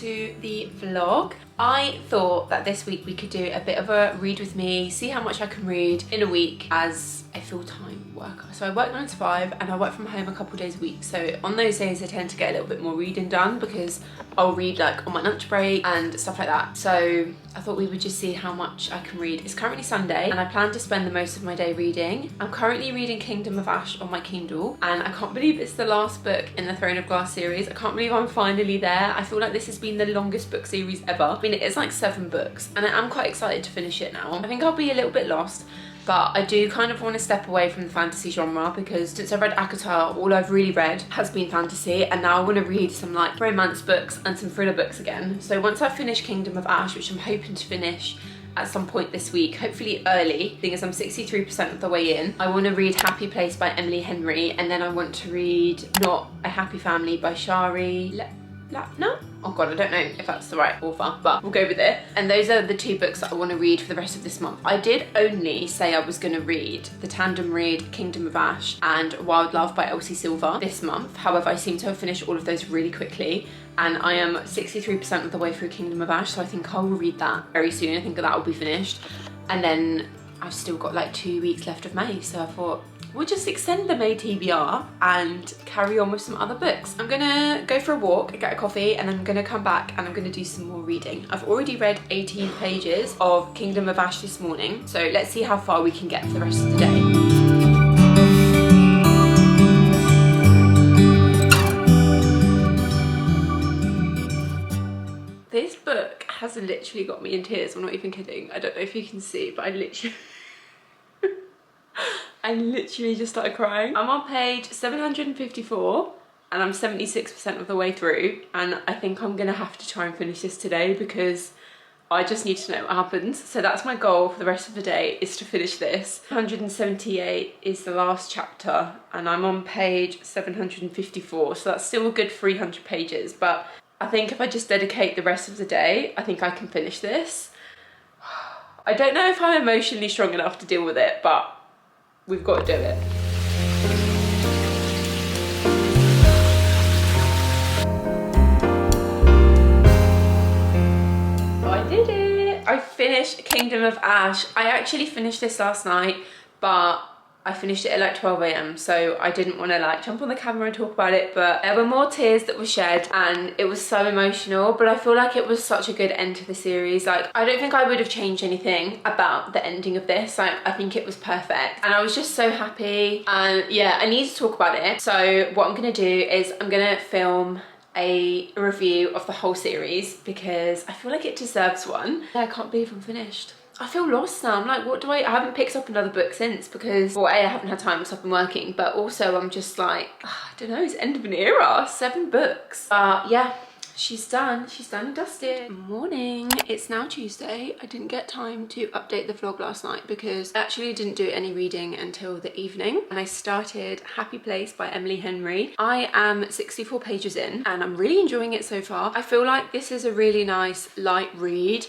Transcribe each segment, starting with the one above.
to the vlog. I thought that this week we could do a bit of a read with me, see how much I can read in a week as a full-time worker. So I work 9 to 5 and I work from home a couple days a week. So on those days I tend to get a little bit more reading done because I'll read like on my lunch break and stuff like that. So I thought we would just see how much I can read. It's currently Sunday and I plan to spend the most of my day reading. I'm currently reading Kingdom of Ash on my Kindle and I can't believe it's the last book in the Throne of Glass series. I can't believe I'm finally there. I feel like this has been the longest book series ever. I mean, it is like 7 books and I am quite excited to finish it now. I think I'll be a little bit lost, but I do kind of want to step away from the fantasy genre because since I read ACOTAR, all I've really read has been fantasy, and now I want to read some like romance books and some thriller books again. So once I finish Kingdom of Ash, which I'm hoping to finish at some point this week, hopefully early, thing is I'm 63% of the way in, I want to read Happy Place by Emily Henry, and then I want to read Not a Happy Family by Shari no? Oh god, I don't know if that's the right author, but we'll go with it. And those are the 2 books that I want to read for the rest of this month. I did only say I was going to read the tandem read Kingdom of Ash and Wild Love by Elsie Silver this month. However, I seem to have finished all of those really quickly and I am 63% of the way through Kingdom of Ash, so I think I will read that very soon. I think that will be finished. And then I've still got like 2 weeks left of May, so I thought we'll just extend the May TBR and carry on with some other books. I'm gonna go for a walk, get a coffee, and I'm gonna come back and I'm gonna do some more reading. I've already read 18 pages of Kingdom of Ash this morning, so let's see how far we can get for the rest of the day. This book has literally got me in tears, I'm not even kidding. I don't know if you can see, but I literally just started crying. I'm on page 754 and I'm 76% of the way through, and I think I'm gonna have to try and finish this today because I just need to know what happens. So that's my goal for the rest of the day, is to finish this. 178 is the last chapter and I'm on page 754, so that's still a good 300 pages, but I think if I just dedicate the rest of the day, I think I can finish this. I don't know if I'm emotionally strong enough to deal with it, but we've got to do it. I did it! I finished Kingdom of Ash. I actually finished this last night, but I finished it at like 12 AM, so I didn't want to like jump on the camera and talk about it, but there were more tears that were shed and it was so emotional, but I feel like it was such a good end to the series. Like, I don't think I would have changed anything about the ending of this. Like, I think it was perfect and I was just so happy, and yeah, I need to talk about it. So what I'm gonna do is I'm gonna film a review of the whole series because I feel like it deserves one. I can't believe I'm finished. I feel lost now. I'm like, what do I haven't picked up another book since because, well, A, I haven't had time because I've been working, but also I'm just like, I don't know, it's the end of an era, 7 books. Yeah, she's done and dusted. Morning, it's now Tuesday. I didn't get time to update the vlog last night because I actually didn't do any reading until the evening, and I started Happy Place by Emily Henry. I am 64 pages in and I'm really enjoying it so far. I feel like this is a really nice light read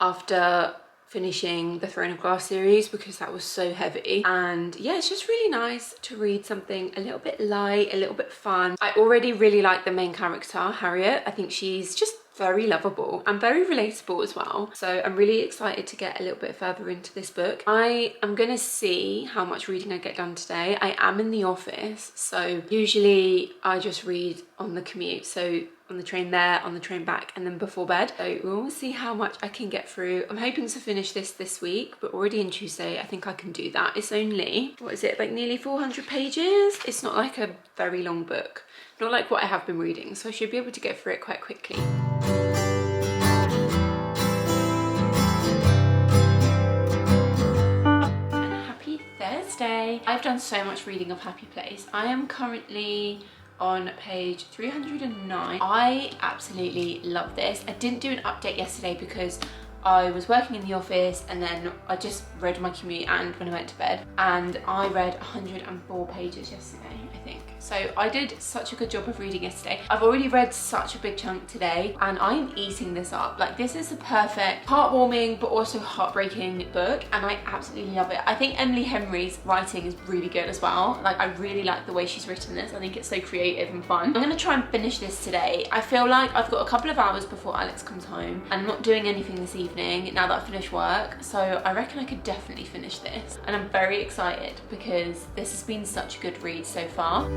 after finishing the Throne of Glass series because that was so heavy, and yeah, it's just really nice to read something a little bit light, a little bit fun. I already really like the main character, Harriet. I think she's just very lovable and very relatable as well, so I'm really excited to get a little bit further into this book. I am gonna see how much reading I get done today. I am in the office, so usually I just read on the commute, so on the train there, on the train back, and then before bed. So we'll see how much I can get through. I'm hoping to finish this week, but already in Tuesday, I think I can do that. It's only, what is it, like nearly 400 pages? It's not like a very long book, not like what I have been reading, so I should be able to get through it quite quickly. Happy Thursday. I've done so much reading of Happy Place. I am currently on page 309. I absolutely love this. I didn't do an update yesterday because I was working in the office and then I just read my commute and when I went to bed, and I read 104 pages yesterday, I think. So I did such a good job of reading yesterday. I've already read such a big chunk today and I'm eating this up. Like, this is the perfect heartwarming but also heartbreaking book, and I absolutely love it. I think Emily Henry's writing is really good as well. Like, I really like the way she's written this. I think it's so creative and fun. I'm gonna try and finish this today. I feel like I've got a couple of hours before Alex comes home and I'm not doing anything this evening now that I've finished work, so I reckon I could definitely finish this, and I'm very excited because this has been such a good read so far.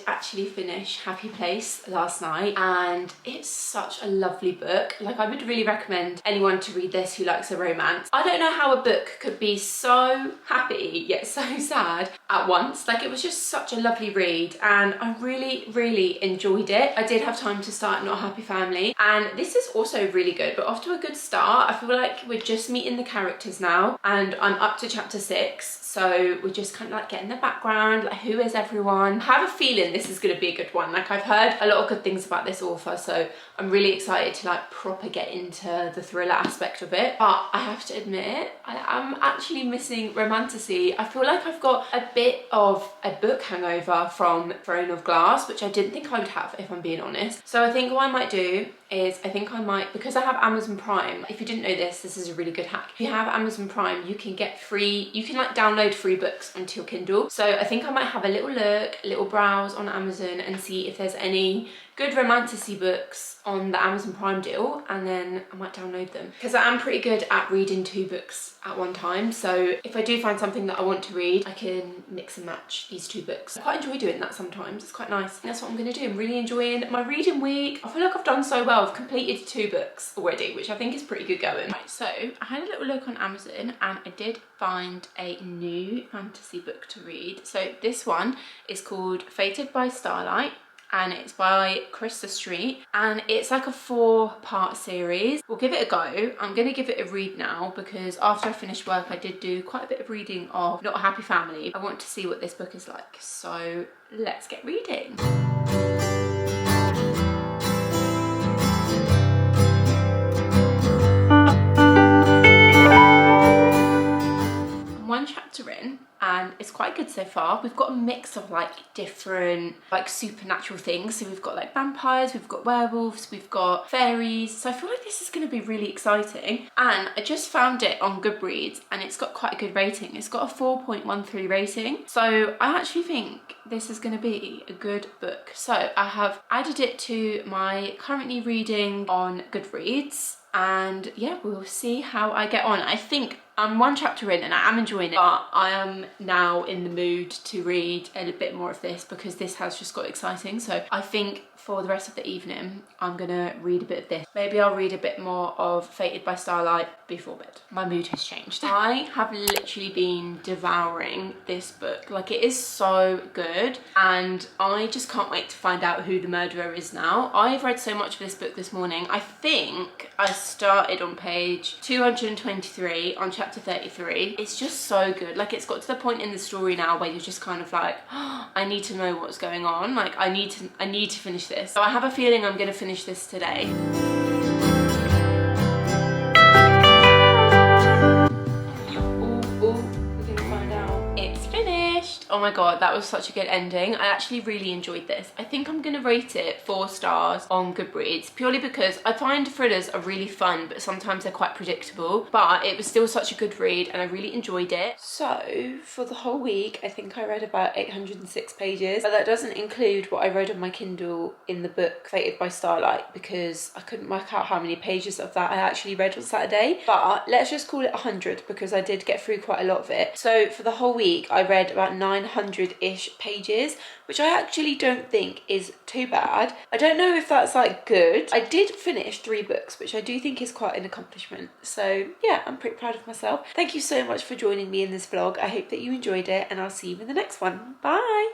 Actually finish Happy Place last night, and it's such a lovely book. Like, I would really recommend anyone to read this who likes a romance. I don't know how a book could be so happy yet so sad at once. Like, it was just such a lovely read and I really enjoyed it. I did have time to start Not a Happy Family, and this is also really good, but off to a good start. I feel like we're just meeting the characters now and I'm up to chapter 6. So we're just kind of like getting the background, like who is everyone. I have a feeling this is going to be a good one. Like, I've heard a lot of good things about this author, so I'm really excited to like proper get into the thriller aspect of it. But I have to admit, I am actually missing romantasy. I feel like I've got a bit of a book hangover from Throne of Glass, which I didn't think I would have, if I'm being honest. So I think what I might do is, I think I might, because I have Amazon Prime. If you didn't know this, this is a really good hack. If you have Amazon Prime, you can get free, you can like download free books onto your Kindle. So I think I might have a little look, a little browse on Amazon and see if there's any good romantasy books on the Amazon Prime deal, and then I might download them, because I am pretty good at reading 2 books at one time. So if I do find something that I want to read, I can mix and match these 2 books. I quite enjoy doing that sometimes. It's quite nice. And that's what I'm going to do. I'm really enjoying my reading week. I feel like I've done so well. I've completed 2 books already, which I think is pretty good going. Right, so I had a little look on Amazon and I did find a new fantasy book to read. So this one is called Fated by Starlight, and it's by Krista Street, and it's like a 4-part series. We'll give it a go. I'm gonna give it a read now, because after I finished work I did do quite a bit of reading of Not a Happy Family. I want to see what this book is like, so let's get reading. I'm 1 chapter in and it's quite good so far. We've got a mix of like different like supernatural things. So we've got like vampires, we've got werewolves, we've got fairies. So I feel like this is going to be really exciting. And I just found it on Goodreads and it's got quite a good rating. It's got a 4.13 rating. So I actually think this is going to be a good book. So I have added it to my currently reading on Goodreads. And yeah, we'll see how I get on. I think I'm 1 chapter in and I am enjoying it, but I am now in the mood to read a little bit more of this, because this has just got exciting. So I think for the rest of the evening, I'm gonna read a bit of this. Maybe I'll read a bit more of Fated by Starlight before bed. My mood has changed. I have literally been devouring this book. Like, it is so good and I just can't wait to find out who the murderer is now. I've read so much of this book this morning. I think I started on page 223 on chapter 33. It's just so good. Like, it's got to the point in the story now where you're just kind of like, oh, I need to know what's going on. Like, I need to finish this. So I have a feeling I'm gonna finish this today. Oh my god, that was such a good ending. I actually really enjoyed this. I think I'm gonna rate it 4 stars on Goodreads, purely because I find thrillers are really fun, but sometimes they're quite predictable. But it was still such a good read and I really enjoyed it. So for the whole week, I think I read about 806 pages, but that doesn't include what I read on my Kindle in the book Fated by Starlight, because I couldn't work out how many pages of that I actually read on Saturday. But let's just call it 100, because I did get through quite a lot of it. So for the whole week, I read about 900-ish pages, which I actually don't think is too bad. I don't know if that's like good. I did finish 3 books, which I do think is quite an accomplishment. So yeah, I'm pretty proud of myself. Thank you so much for joining me in this vlog. I hope that you enjoyed it and I'll see you in the next one. Bye!